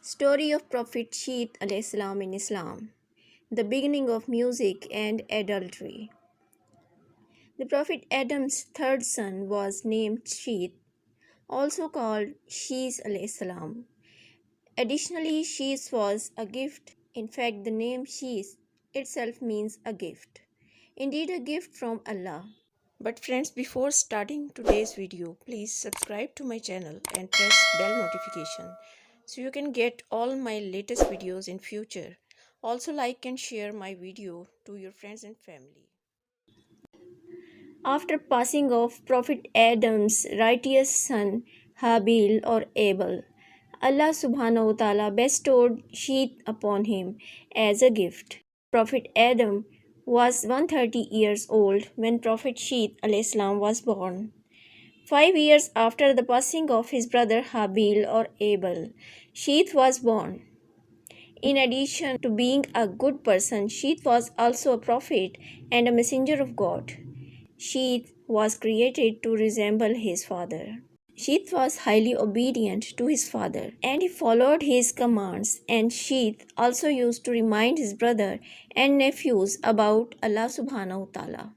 Story of Prophet Sheeth in Islam. The beginning of music and adultery. The Prophet Adam's third son was named Sheeth, also called Sheeth salam. Additionally, Sheeth was a gift. In fact, the name Sheeth itself means a gift. Indeed, a gift from Allah. But friends, before starting today's video, please subscribe to my channel and press bell notification so you can get all my latest videos in future. Also like and share my video to your friends and family. After passing of Prophet Adam's righteous son Habil or Abel, Allah subhanahu wa ta'ala bestowed Sheeth upon him as a gift. Prophet Adam was 130 years old when Prophet Sheeth was born. 5 years after the passing of his brother Habil or Abel, Sheeth was born. In addition to being a good person, Sheeth was also a prophet and a messenger of God. Sheeth was created to resemble his father. Sheeth was highly obedient to his father and he followed his commands, and Sheeth also used to remind his brother and nephews about Allah subhanahu wa ta'ala.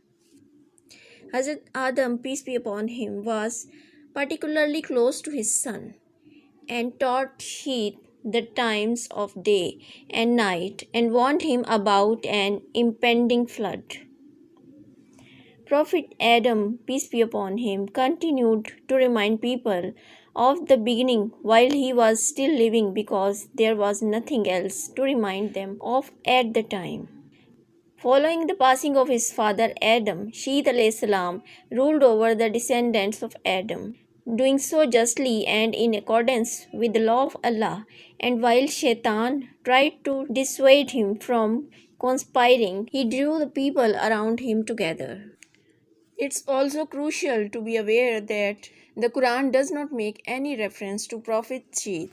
Hazrat Adam, peace be upon him, was particularly close to his son and taught Sheeth the times of day and night and warned him about an impending flood. Prophet Adam, peace be upon him, continued to remind people of the beginning while he was still living because there was nothing else to remind them of at the time. Following the passing of his father Adam, Sheeth salam ruled over the descendants of Adam, doing so justly and in accordance with the law of Allah, and while Shaitan tried to dissuade him from conspiring, he drew the people around him together. It's also crucial to be aware that the Quran does not make any reference to Prophet Sheeth,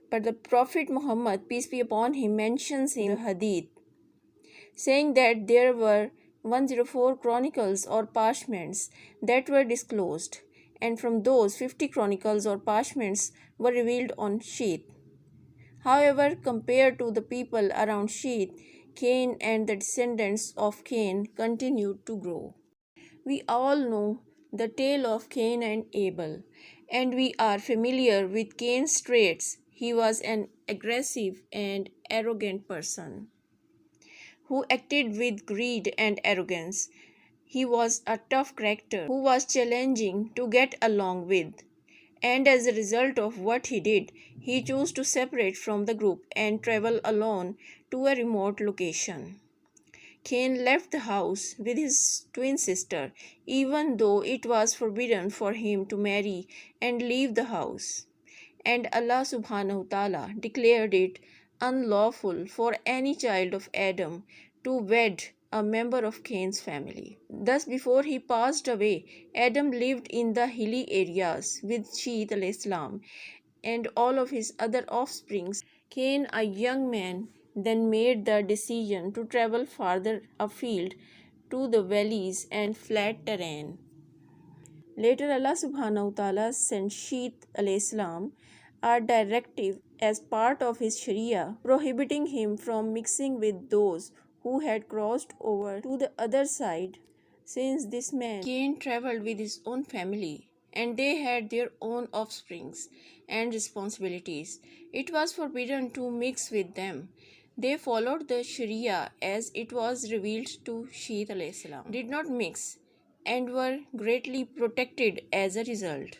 but the Prophet Muhammad, peace be upon him, mentions in the Hadith, saying that there were 104 chronicles or parchments that were disclosed, and from those 50 chronicles or parchments were revealed on Sheeth. However, compared to the people around Sheeth, Cain and the descendants of Cain continued to grow. We all know the tale of Cain and Abel, and we are familiar with Cain's traits. He was an aggressive and arrogant person who acted with greed and arrogance. He was a tough character who was challenging to get along with, and as a result of what he did, he chose to separate from the group and travel alone to a remote location. Cain left the house with his twin sister, even though it was forbidden for him to marry and leave the house. And Allah subhanahu wa ta'ala declared it unlawful for any child of Adam to wed a member of Cain's family. Thus, before he passed away, Adam lived in the hilly areas with Sheeth salam and all of his other offsprings. Cain, a young man, then made the decision to travel farther afield to the valleys and flat terrain. Later, Allah subhanahu wa ta'ala sent Sheeth salam a directive as part of his Sharia, prohibiting him from mixing with those who had crossed over to the other side. Since this man, Cain, traveled with his own family and they had their own offsprings and responsibilities, it was forbidden to mix with them. They followed the Sharia as it was revealed to Sheeth salam, did not mix, and were greatly protected as a result.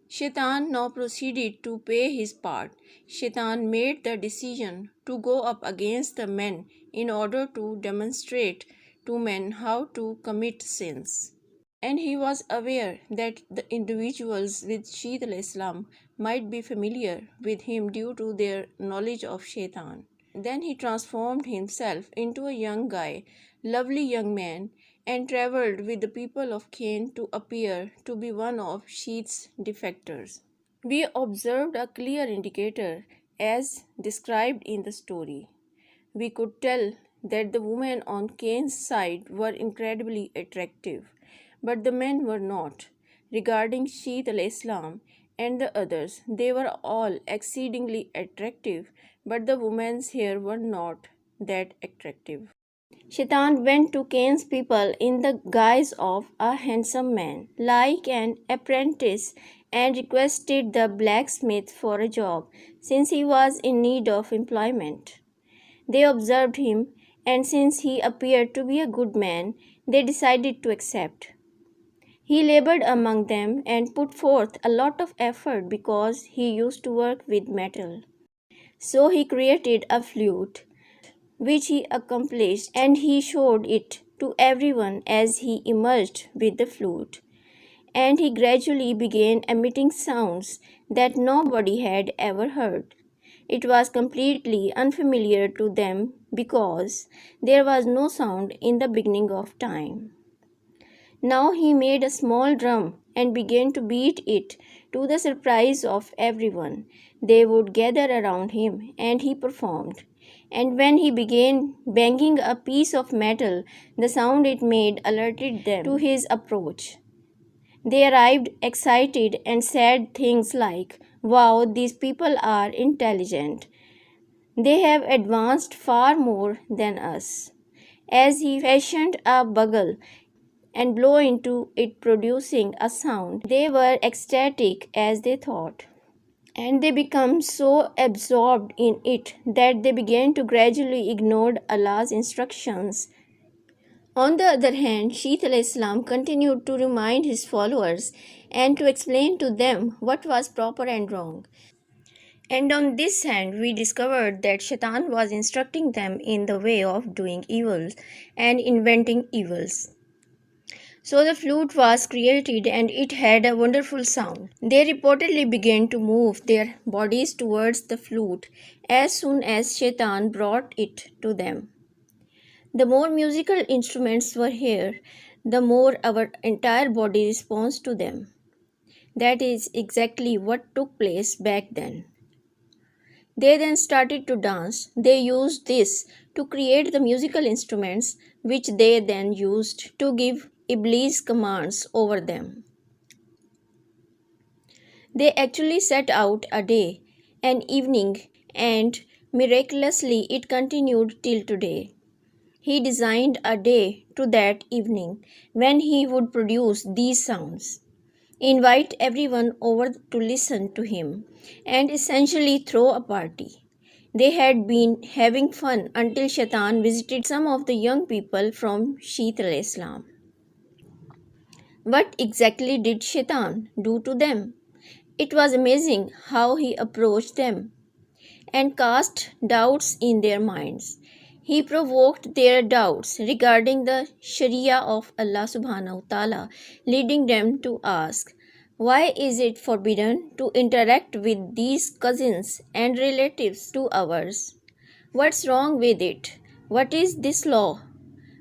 Shaitan now proceeded to play his part. Shaitan made the decision to go up against the men in order to demonstrate to men how to commit sins. And he was aware that the individuals with Sheeth salam might be familiar with him due to their knowledge of Shaitan. Then he transformed himself into a young guy, lovely young man, and traveled with the people of Cain to appear to be one of Sheeth's defectors. We observed a clear indicator as described in the story. We could tell that the women on Cain's side were incredibly attractive, but the men were not. Regarding Sheeth salam and the others. They were all exceedingly attractive, but the women's hair were not that attractive. Shaitan went to Cain's people in the guise of a handsome man, like an apprentice, and requested the blacksmith for a job, since he was in need of employment. They observed him, and since he appeared to be a good man, they decided to accept. He labored among them and put forth a lot of effort because he used to work with metal. So he created a flute, which he accomplished, and he showed it to everyone as he emerged with the flute. And he gradually began emitting sounds that nobody had ever heard. It was completely unfamiliar to them because there was no sound in the beginning of time. Now he made a small drum and began to beat it, to the surprise of everyone. They would gather around him, and he performed. And when he began banging a piece of metal, the sound it made alerted them to his approach. They arrived excited and said things like, "Wow, these people are intelligent. They have advanced far more than us." As he fashioned a bugle and blow into it, producing a sound, they were ecstatic as they thought. And they became so absorbed in it that they began to gradually ignore Allah's instructions. On the other hand, Sheeth al-Islam continued to remind his followers and to explain to them what was proper and wrong. And on this hand, we discovered that Shaitan was instructing them in the way of doing evils and inventing evils. So the flute was created and it had a wonderful sound. They reportedly began to move their bodies towards the flute as soon as Shaitan brought it to them. The more musical instruments were here, the more our entire body responds to them. That is exactly what took place back then. They then started to dance. They used this to create the musical instruments, which they then used to give Iblis commands over them. They actually set out a day, an evening, and miraculously it continued till today. He designed a day to that evening when he would produce these sounds, invite everyone over to listen to him, and essentially throw a party. They had been having fun until Shaitan visited some of the young people from Sheeth al-Islam. What exactly did Shaitan do to them? It was amazing how he approached them and cast doubts in their minds. He provoked their doubts regarding the Sharia of Allah subhanahu wa ta'ala, leading them to ask, why is it forbidden to interact with these cousins and relatives to ours? What's wrong with it? What is this law?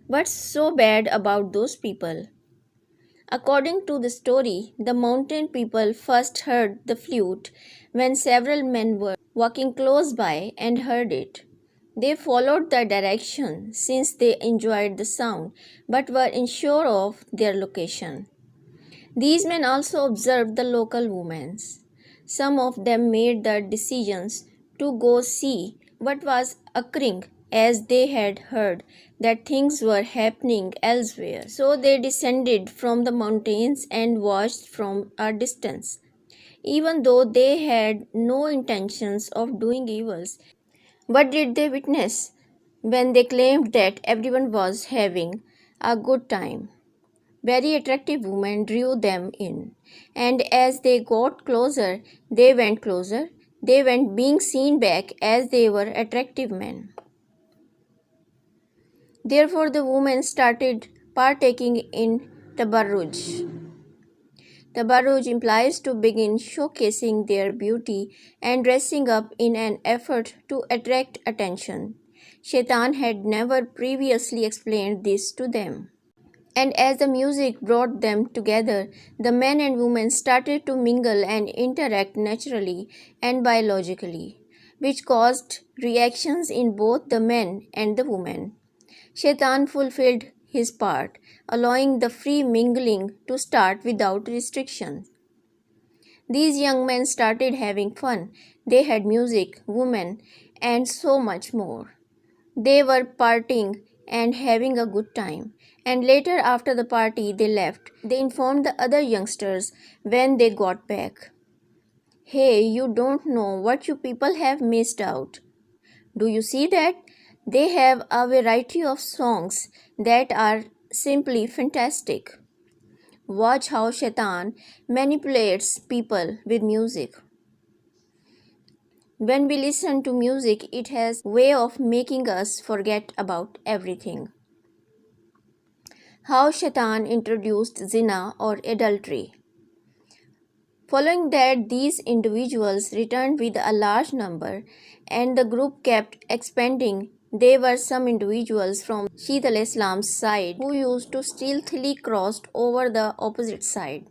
What's so bad about those people? According to the story, the mountain people first heard the flute when several men were walking close by and heard it. They followed the direction since they enjoyed the sound but were unsure of their location. These men also observed the local women. Some of them made the decisions to go see what was occurring, as they had heard that things were happening elsewhere. So they descended from the mountains and watched from a distance. Even though they had no intentions of doing evils, what did they witness when they claimed that everyone was having a good time? Very attractive women drew them in, and as they got closer, they went closer. They went being seen back as they were attractive men. Therefore, the women started partaking in tabarruj. Tabarruj implies to begin showcasing their beauty and dressing up in an effort to attract attention. Shaitan had never previously explained this to them. And as the music brought them together, the men and women started to mingle and interact naturally and biologically, which caused reactions in both the men and the women. Shaitan fulfilled his part, allowing the free mingling to start without restriction. These young men started having fun. They had music, women, and so much more. They were partying and having a good time. And later, after the party, they left. They informed the other youngsters when they got back. Hey, you don't know what you people have missed out. Do you see that? They have a variety of songs that are simply fantastic. Watch how Shaitan manipulates people with music. When we listen to music, it has a way of making us forget about everything. How Shaitan introduced zina or adultery. Following that, these individuals returned with a large number and the group kept expanding. There were some individuals from Sheeth al-Islam's side who used to stealthily cross over the opposite side,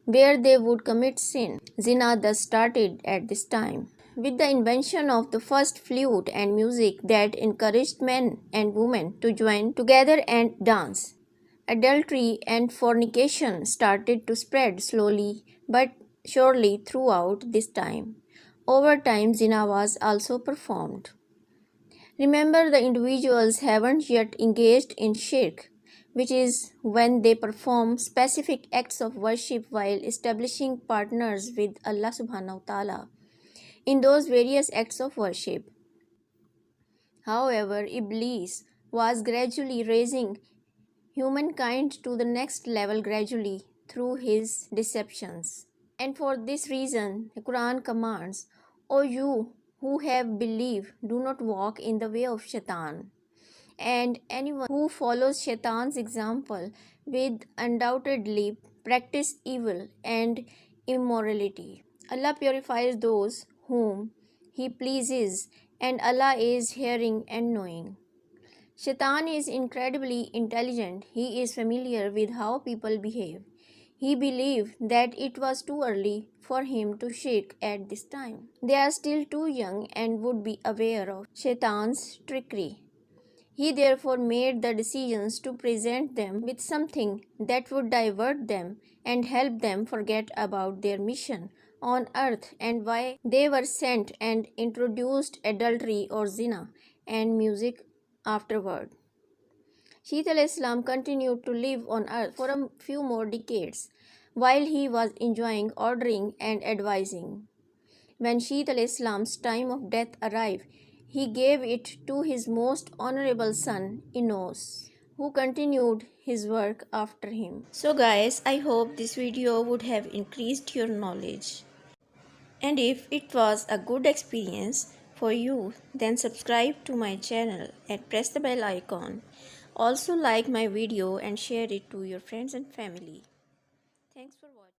where they would commit sin. Zina thus started at this time. With the invention of the first flute and music that encouraged men and women to join together and dance, adultery and fornication started to spread slowly but surely throughout this time. Over time, zina was also performed. Remember, the individuals haven't yet engaged in shirk, which is when they perform specific acts of worship while establishing partners with Allah subhanahu wa ta'ala in those various acts of worship. However, Iblis was gradually raising humankind to the next level gradually through his deceptions. And for this reason, the Quran commands, O you who have believed, do not walk in the way of Shaitan. And anyone who follows Shaitan's example will undoubtedly practice evil and immorality. Allah purifies those whom He pleases, and Allah is hearing and knowing. Shaitan is incredibly intelligent. He is familiar with how people behave. He believed that it was too early for him to shirk at this time. They are still too young and would be aware of Shaitan's trickery. He therefore made the decisions to present them with something that would divert them and help them forget about their mission on earth and why they were sent, and introduced adultery or zina and music afterward. Sheeth al-Islam continued to live on earth for a few more decades while he was enjoying ordering and advising. When Sheeth al-Islam's time of death arrived, he gave it to his most honorable son, Enos, who continued his work after him. So guys, I hope this video would have increased your knowledge. And if it was a good experience for you, then subscribe to my channel and press the bell icon. Also like my video and share it to your friends and family. Thanks for watching.